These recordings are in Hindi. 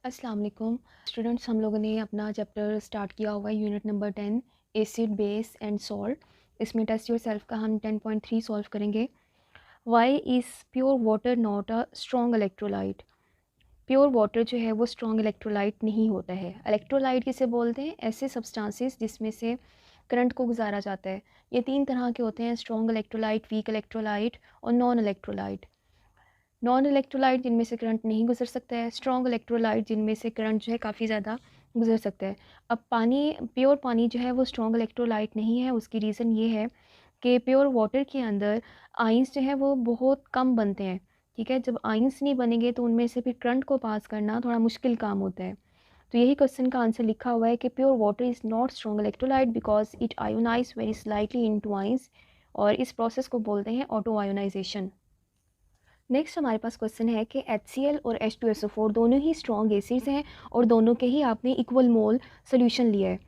अस्सलाम वालेकुम स्टूडेंट्स, हम लोगों ने अपना चैप्टर स्टार्ट किया हुआ है unit number 10 acid base and salt. इसमें टेस्ट योर सेल्फ का हम 10.3 सॉल्व करेंगे। Why is pure water not a strong electrolyte. Pure water जो है वो स्ट्रॉन्ग इलेक्ट्रोलाइट नहीं होता है। इलेक्ट्रोलाइट किसे बोलते हैं? ऐसे सब्सटेंसेस जिसमें से करंट को गुजारा जाता है। ये तीन तरह के होते हैं: स्ट्रॉन्ग इलेक्ट्रोलाइट, वीक इलेक्ट्रोलाइट और नॉन इलेक्ट्रोलाइट। नॉन इलेक्ट्रोलाइट जिनमें से करंट नहीं गुजर सकता है, स्ट्रॉन्ग इलेक्ट्रोलाइट जिनमें से करंट जो है काफ़ी ज़्यादा गुजर सकता है। अब पानी, प्योर पानी जो है वो स्ट्रॉन्ग इलेक्ट्रोलाइट नहीं है। उसकी रीज़न ये है कि प्योर वाटर के अंदर आइंस जो है वो बहुत कम बनते हैं। ठीक है, जब आइंस नहीं बनेंगे तो उनमें से फिर करंट को पास करना थोड़ा मुश्किल काम होता है। तो यही क्वेश्चन का आंसर लिखा हुआ है कि pure water is not strong electrolyte because it ionise very slightly into ions, और इस प्रोसेस को बोलते हैं ऑटो आयोनाइजेशन। नेक्स्ट हमारे पास क्वेश्चन है कि HCl और H2SO4 दोनों ही स्ट्रॉन्ग एसिड्स हैं और दोनों के ही आपने इक्वल मोल सोल्यूशन लिया है।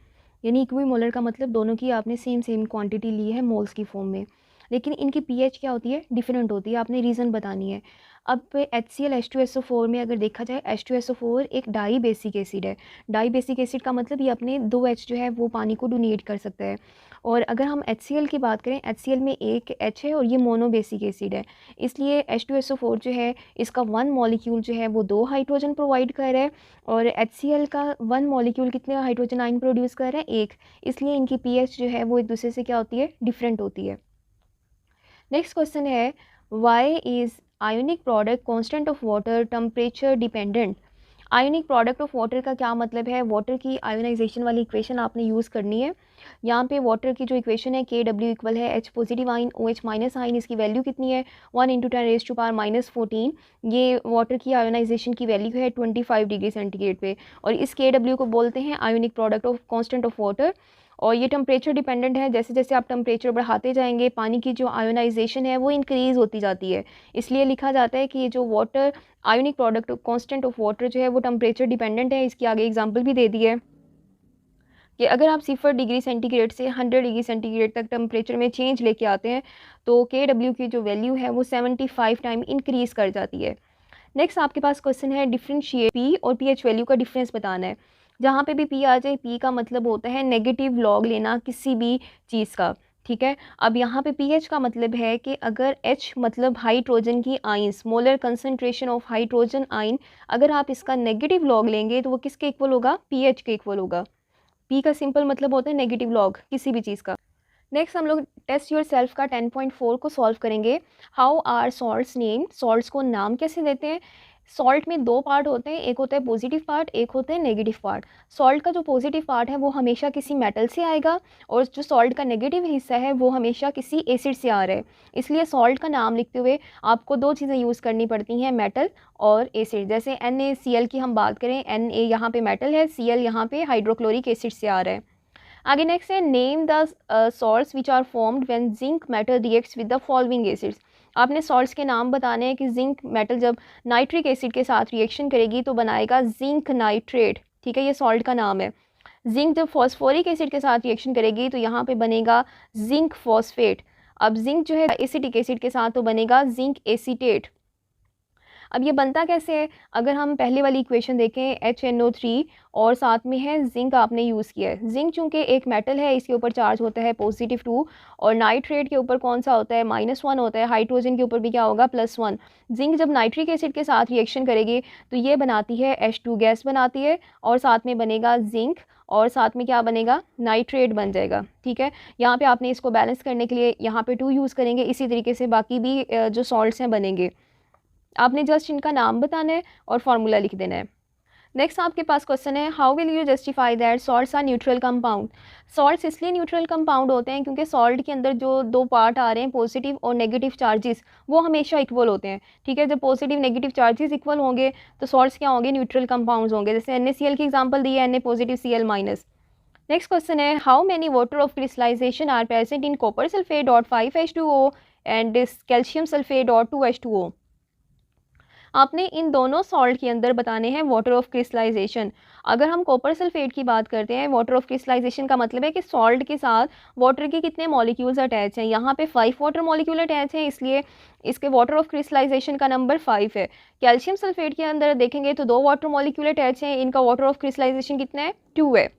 यानी इक्वल मोलर का मतलब दोनों की आपने सेम क्वांटिटी ली है मोल्स की फॉर्म में, लेकिन इनकी pH क्या होती है? डिफरेंट होती है। आपने रीज़न बतानी है। अब HCl H2SO4 में अगर देखा जाए, H2SO4 एक डाई बेसिक एसिड है। डाई बेसिक एसिड का मतलब ये अपने 2 H जो है वो पानी को डोनेट कर सकता है। और अगर हम HCl की बात करें, HCl में एक H है और ये मोनो बेसिक एसिड है। इसलिए H2SO4 जो है इसका 1 मॉलिक्यूल जो है वो 2 हाइड्रोजन प्रोवाइड कर रहा है, और HCl का 1 मॉलिक्यूल कितने हाइड्रोजन आयन प्रोड्यूस कर रहा है? एक। इसलिए इनकी pH जो है वो एक दूसरे से क्या होती है? डिफरेंट होती है। नेक्स्ट क्वेश्चन है, why is ionic product constant of water temperature dependent. Ionic product of water का क्या मतलब है? वाटर की आयोनाइजेशन वाली इक्वेशन आपने यूज़ करनी है। यहाँ पे वाटर की जो इक्वेशन है KW इक्वल है H positive ion OH minus आइन। इसकी वैल्यू कितनी है? 1 × 10⁻⁻14। ये वाटर की आयोनाइजेशन की वैल्यू है 25 डिग्री सेंटीग्रेड पे, और इस KW को बोलते हैं ionic product of constant of water. और ये टेम्परेचर डिपेंडेंट है। जैसे जैसे आप टेम्परेचर बढ़ाते जाएंगे पानी की जो आयोनाइजेशन है वो इंक्रीज़ होती जाती है। इसलिए लिखा जाता है कि ये जो water ionic product constant of water जो है वो टेम्परेचर डिपेंडेंट है। इसकी आगे एग्जांपल भी दे दी है कि अगर आप 0 डिग्री सेंटीग्रेड से 100 डिग्री सेंटीग्रेड तक टेम्परेचर में चेंज लेके आते हैं तो KW की जो वैल्यू है वो 75 टाइम इंक्रीज़ कर जाती है। नेक्स्ट आपके पास क्वेश्चन है, डिफरेंशिएट पी और pH वैल्यू का डिफरेंस बताना है। जहाँ पे भी पी आ जाए, पी का मतलब होता है नेगेटिव लॉग लेना किसी भी चीज़ का। ठीक है, अब यहाँ पे pH का मतलब है कि अगर H मतलब हाइड्रोजन की ions, molar concentration of hydrogen आइन, अगर आप इसका नेगेटिव लॉग लेंगे तो वो किसके इक्वल होगा? pH के इक्वल होगा। P का सिंपल मतलब होता है नेगेटिव लॉग किसी भी चीज़ का। नेक्स्ट हम लोग टेस्ट योर सेल्फ का 10.4 को सॉल्व करेंगे। How are salts name. Salts को नाम कैसे देते हैं? सॉल्ट में दो पार्ट होते हैं, एक होता है पॉजिटिव पार्ट, एक होता है नेगेटिव पार्ट। सॉल्ट का जो पॉजिटिव पार्ट है वो हमेशा किसी मेटल से आएगा, और जो सॉल्ट का नेगेटिव हिस्सा है वो हमेशा किसी एसिड से आ रहा है। इसलिए सॉल्ट का नाम लिखते हुए आपको दो चीज़ें यूज़ करनी पड़ती हैं, मेटल और एसिड। जैसे NaCl की हम बात करें, Na यहाँ पे मेटल है, Cl यहाँ पे हाइड्रोक्लोरिक एसिड से आ रहा है। आगे नेक्स्ट है, name the salts which are formed when zinc metal reacts with the following acids. आपने सॉल्ट्स के नाम बताने हैं कि जिंक मेटल जब नाइट्रिक एसिड के साथ रिएक्शन करेगी तो बनाएगा जिंक नाइट्रेट। ठीक है, ये सॉल्ट का नाम है। जिंक जब फॉस्फोरिक एसिड के साथ रिएक्शन करेगी तो यहाँ पे बनेगा जिंक फॉस्फेट। अब जिंक जो है एसिटिक एसिड के साथ तो बनेगा जिंक एसीटेट। अब ये बनता कैसे है? अगर हम पहले वाली इक्वेशन देखें, HNO3 और साथ में है जिंक आपने यूज़ किया है। जिंक चूँकि एक मेटल है, इसके ऊपर चार्ज होता है +2, और नाइट्रेट के ऊपर कौन सा होता है? -1 होता है। हाइड्रोजन के ऊपर भी क्या होगा? +1। जिंक जब नाइट्रिक एसिड के साथ रिएक्शन करेगी तो ये बनाती है H2 गैस बनाती है, और साथ में बनेगा जिंक, और साथ में क्या बनेगा? नाइट्रेट बन जाएगा। ठीक है, यहाँ पे आपने इसको बैलेंस करने के लिए यहाँ पे 2 यूज़ करेंगे। इसी तरीके से बाकी भी जो सॉल्ट्स हैं बनेंगे। आपने जस्ट इनका नाम बताना है और फार्मूला लिख देना है। नेक्स्ट आपके पास क्वेश्चन है, how will you justify that salts are neutral compound. Salts इसलिए न्यूट्रल कंपाउंड होते हैं क्योंकि सॉल्ट के अंदर जो दो पार्ट आ रहे हैं, पॉजिटिव और नेगेटिव चार्जेस, वो हमेशा इक्वल होते हैं। ठीक है, जब पॉजिटिव नेगेटिव चार्जेस इक्वल होंगे तो सॉल्ट्स क्या होंगे? न्यूट्रल कंपाउंड्स होंगे। जैसे NaCl की एग्जांपल दी है, Na positive Cl minus. Next question है, how many water of crystallization are present in copper sulphate dot 5H2O and calcium sulphate dot 2H2O। आपने इन दोनों सॉल्ट के अंदर बताने हैं वाटर ऑफ क्रिस्टलाइजेशन। अगर हम कॉपर सल्फेट की बात करते हैं, वाटर ऑफ क्रिस्टलाइजेशन का मतलब है कि सॉल्ट के साथ वाटर के कितने मॉलिक्यूल्स अटैच हैं। यहाँ पे 5 वाटर मॉलिक्यूल अटैच हैं, इसलिए इसके वाटर ऑफ क्रिस्टलाइजेशन का नंबर 5 है। कैल्शियम सल्फेट के अंदर देखेंगे तो 2 वाटर मॉलिक्यूल अटैच हैं, इनका वाटर ऑफ क्रिस्टलाइजेशन कितना है, 2 है।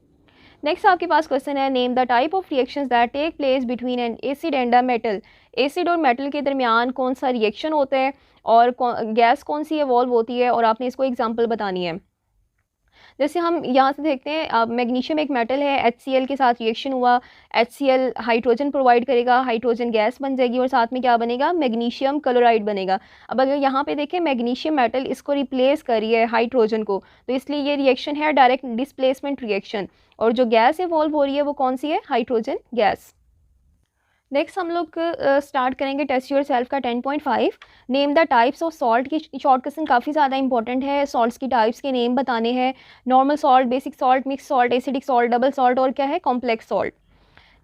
नेक्स्ट आपके पास क्वेश्चन है, name the type of reactions that take place between an acid and a metal. Acid और मेटल के दरमियान कौन सा रिएक्शन होता है और गैस कौन सी इवॉल्व होती है, और आपने इसको एग्जांपल बतानी है। जैसे हम यहाँ से देखते हैं, मैग्नीशियम एक मेटल है, HCl के साथ रिएक्शन हुआ, HCl हाइड्रोजन प्रोवाइड करेगा, हाइड्रोजन गैस बन जाएगी और साथ में क्या बनेगा, मैग्नीशियम क्लोराइड बनेगा। अब अगर यहाँ पे देखें मैग्नीशियम मेटल इसको रिप्लेस करिए हाइड्रोजन को, तो इसलिए ये रिएक्शन है डायरेक्ट डिस्प्लेसमेंट रिएक्शन, और जो गैस इवॉल्व हो रही है वो कौन सी है, हाइड्रोजन गैस। नेक्स्ट हम लोग स्टार्ट करेंगे टेस्ट योर सेल्फ का 10.5। Name the types of salt की शॉर्ट क्वेश्चन काफ़ी ज़्यादा इंपॉर्टेंट है। सॉल्ट्स की टाइप्स के नेम बताने हैं, normal salt, basic salt, mix salt, acidic salt, double salt और क्या है, कॉम्प्लेक्स सॉल्ट।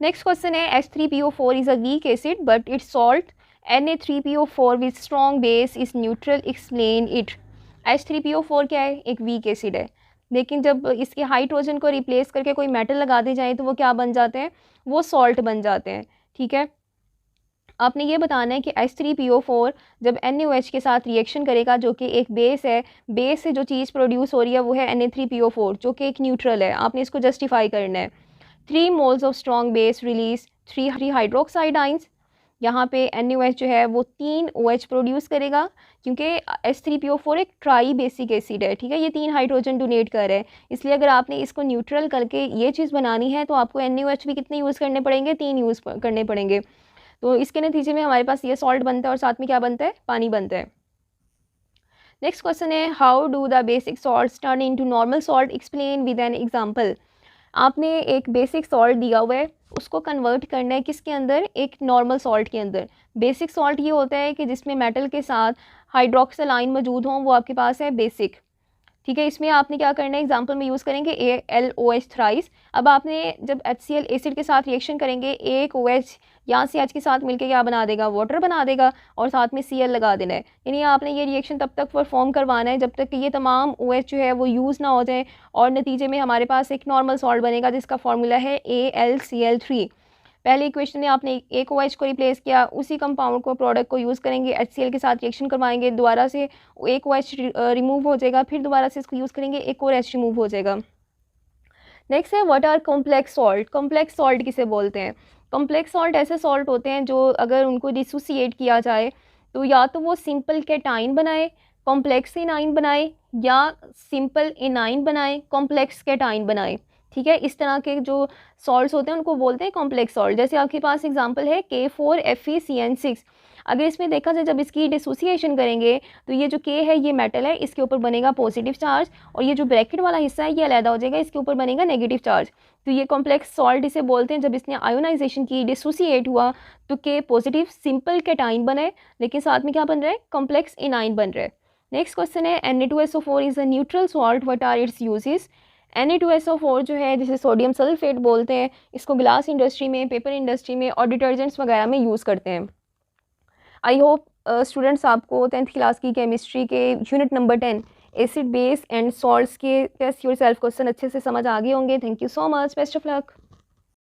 नेक्स्ट क्वेश्चन है, H3PO4 is a weak acid but it's salt Na3PO4 with strong base is neutral, explain it. H3PO4 क्या है, एक वीक एसिड है, लेकिन जब इसके हाइड्रोजन को रिप्लेस करके कोई मेटल लगा दी जाए तो वो क्या बन जाते हैं, वो सॉल्ट बन जाते हैं। ठीक है, आपने ये बताना है कि H3PO4 जब NaOH के साथ रिएक्शन करेगा, जो कि एक बेस है, बेस से जो चीज़ प्रोड्यूस हो रही है वो है Na3PO4 जो कि एक न्यूट्रल है, आपने इसको जस्टिफाई करना है। 3 moles of strong base release 3 hydroxide ions. यहाँ पे NaOH जो है वो 3 OH प्रोड्यूस करेगा, क्योंकि H3PO4 एक ट्राई बेसिक एसिड है। ठीक है, ये 3 हाइड्रोजन डोनेट कर रहे हैं, इसलिए अगर आपने इसको न्यूट्रल करके ये चीज़ बनानी है तो आपको NaOH भी कितने यूज़ करने पड़ेंगे, 3 यूज़ करने पड़ेंगे। तो इसके नतीजे में हमारे पास ये सॉल्ट बनता है और साथ में क्या बनता है, पानी बनता है। नेक्स्ट क्वेश्चन है, how do the basic salts turn into normal salt, explain with an example. आपने एक बेसिक सॉल्ट दिया हुआ है, उसको कन्वर्ट करना है किसके अंदर, एक नॉर्मल सॉल्ट के अंदर। बेसिक सॉल्ट ये होता है कि जिसमें मेटल के साथ हाइड्रोक्सिल आयन मौजूद हों, वो आपके पास है बेसिक। ठीक है, इसमें आपने क्या करना है, एग्जांपल में यूज़ करेंगे AlOH थ्राइस। अब आपने जब HCl एसिड के साथ रिएक्शन करेंगे, एक OH यहाँ से H के साथ मिलके क्या बना देगा, वाटर बना देगा, और साथ में Cl लगा देना है। यानी आपने ये रिएक्शन तब तक परफॉर्म करवाना है जब तक कि ये तमाम OH जो है वो यूज़ ना हो जाए, और नतीजे में हमारे पास एक नॉर्मल सॉल्ट बनेगा जिसका फार्मूला है AlCl3। पहले इक्वेशन में आपने एक OH को रिप्लेस किया, उसी कंपाउंड को, प्रोडक्ट को यूज़ करेंगे, HCl के साथ रिएक्शन करवाएंगे, दोबारा से एक OH रिमूव हो जाएगा, फिर दोबारा से इसको यूज़ करेंगे, एक और H रिमूव हो जाएगा। नेक्स्ट है, what are complex salt. Complex salt किसे बोलते हैं। कॉम्प्लेक्स सॉल्ट ऐसे सॉल्ट होते हैं जो अगर उनको डिसोसिएट किया जाए तो या तो वो सिंपल कैटाइन बनाए, कॉम्प्लेक्स एनाइन बनाए, या सिंपल एनाइन बनाए, कॉम्प्लेक्स कैटाइन बनाए। ठीक है, इस तरह के जो सॉल्ट्स होते हैं उनको बोलते हैं कॉम्प्लेक्स सॉल्ट। जैसे आपके पास एग्जांपल है K4FeCN6। अगर इसमें देखा जाए, जब इसकी डिसोसिएशन करेंगे तो ये जो K है ये मेटल है, इसके ऊपर बनेगा पॉजिटिव चार्ज, और ये जो ब्रैकेट वाला हिस्सा है ये अलग हो जाएगा, इसके ऊपर बनेगा नेगेटिव चार्ज। तो ये कॉम्प्लेक्स सॉल्ट इसे बोलते हैं। जब इसने आयोनाइजेशन की, डिसोसिएट हुआ, तो K पॉजिटिव सिंपल कैटाइन बने, लेकिन साथ में क्या बन रहा है, कॉम्प्लेक्स एनाइन बन रहा है। नेक्स्ट क्वेश्चन है, Na2SO4 is a neutral salt, what are its uses. Na2SO4 जो है, जिसे सोडियम सल्फेट बोलते हैं, इसको ग्लास इंडस्ट्री में, पेपर इंडस्ट्री में और डिटर्जेंट्स वगैरह में यूज़ करते हैं। आई होप स्टूडेंट्स आपको 10th क्लास की केमिस्ट्री के unit number 10 acid base and salts के टेस्ट योर सेल्फ क्वेश्चन अच्छे से समझ आ गए होंगे। Thank you so much, best of luck.